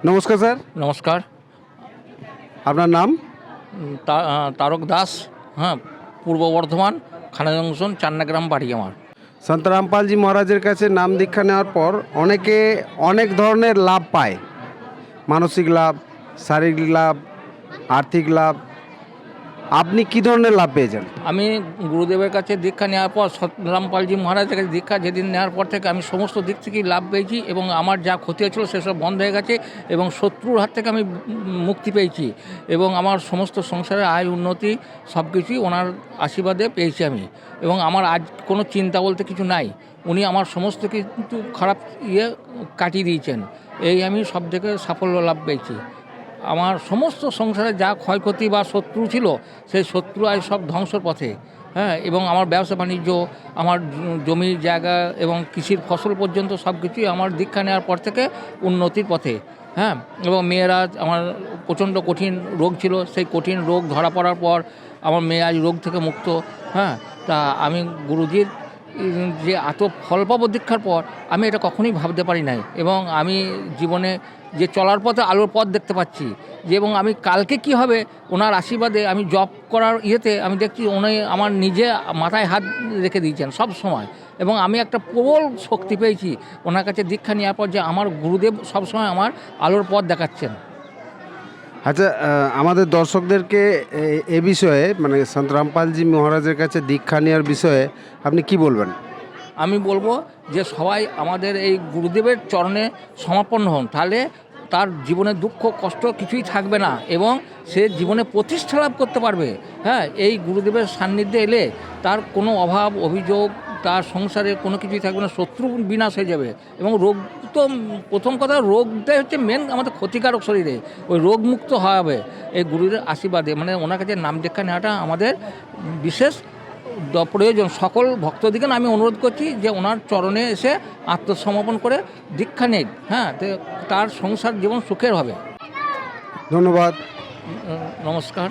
নমস্কার স্যার। নমস্কার। আপনার নাম? তারক দাস। হ্যাঁ, পূর্ব বর্ধমান, খানা জংশন, চান্নাগ্রাম বাড়ি আমার। সন্ত রামপালজি মহারাজের কাছে নাম দীক্ষা নেওয়ার পর অনেকে অনেক ধরনের লাভ পায়, মানসিক লাভ, শারীরিক লাভ, আর্থিক লাভ। আপনি কি ধরনের লাভ পেয়েছেন? আমি গুরুদেবের কাছে দীক্ষা নেওয়ার পর, সতরামপালজি মহারাজের কাছে দীক্ষা যেদিন নেওয়ার পর থেকে আমি সমস্ত দিক থেকেই লাভ পেয়েছি এবং আমার যা ক্ষতি হয়েছিল সেসব বন্ধ হয়ে গেছে এবং শত্রুর হাত থেকে আমি মুক্তি পেয়েছি এবং আমার সমস্ত সংসারের আয় উন্নতি সব কিছুই ওনার আশীর্বাদে পেয়েছি আমি। এবং আমার আজ কোনো চিন্তা বলতে কিছু নাই। উনি আমার সমস্ত কিন্তু খারাপ কাটিয়ে দিয়েছেন। এই আমি সব থেকে সাফল্য লাভ পেয়েছি। আমার সমস্ত সংসারে যা ক্ষয়ক্ষতি বা শত্রু ছিল সেই শত্রু আজ সব ধ্বংসর পথে। হ্যাঁ, এবং আমার ব্যবসা বাণিজ্য, আমার জমি জায়গা এবং কৃষির ফসল পর্যন্ত সব কিছুই আমার দীক্ষা নেওয়ার পর থেকে উন্নতির পথে। হ্যাঁ, এবং মেয়েরা, আমার প্রচণ্ড কঠিন রোগ ছিল, সেই কঠিন রোগ ধরা পড়ার পর আমার মেয়ে আজ রোগ থেকে মুক্ত। হ্যাঁ, তা আমি গুরুজির যে এত ফল পাবো দীক্ষার পর, আমি এটা কখনোই ভাবতে পারি নাই। এবং আমি জীবনে যে চলার পথে আলোর পথ দেখতে পাচ্ছি যে, এবং আমি কালকে কি হবে ওনার আশীর্বাদে আমি জব করার আমি দেখছি উনি আমার নিজে মাথায় হাত রেখে দিয়েছেন সব সময়। এবং আমি একটা প্রবল শক্তি পেয়েছি ওনার কাছে দীক্ষা নেওয়ার পর, যে আমার গুরুদেব সবসময় আমার আলোর পথ দেখাচ্ছেন। আচ্ছা, আমাদের দর্শকদেরকে এ বিষয়ে, মানে সন্ত রামপালজি মহারাজের কাছে দীক্ষা নেওয়ার বিষয়ে আপনি কি বলবেন? আমি বলবো যে সবাই আমাদের এই গুরুদেবের চরণে সমাপন্ন হন, তাহলে তার জীবনে দুঃখ কষ্ট কিছুই থাকবে না এবং সে জীবনে প্রতিষ্ঠা লাভ করতে পারবে। হ্যাঁ, এই গুরুদেবের সান্নিধ্যে এলে তার কোনো অভাব অভিযোগ, তার সংসারে কোনো কিছুই থাকবে না, শত্রু বিনাশ হয়ে যাবে। এবং রোগ তো প্রথম কথা, রোগটাই হচ্ছে মেন আমাদের ক্ষতিকারক শরীরে, ওই রোগমুক্ত হবে এই গুরুদের আশীর্বাদে। মানে ওনার কাছে নাম দীক্ষা নেওয়াটা আমাদের বিশেষ প্রয়োজন। সকল ভক্তদিকে আমি অনুরোধ করছি যে ওনার চরণে এসে আত্মসমর্পণ করে দীক্ষা নেই। হ্যাঁ, তার সংসার জীবন সুখের হবে। ধন্যবাদ। নমস্কার।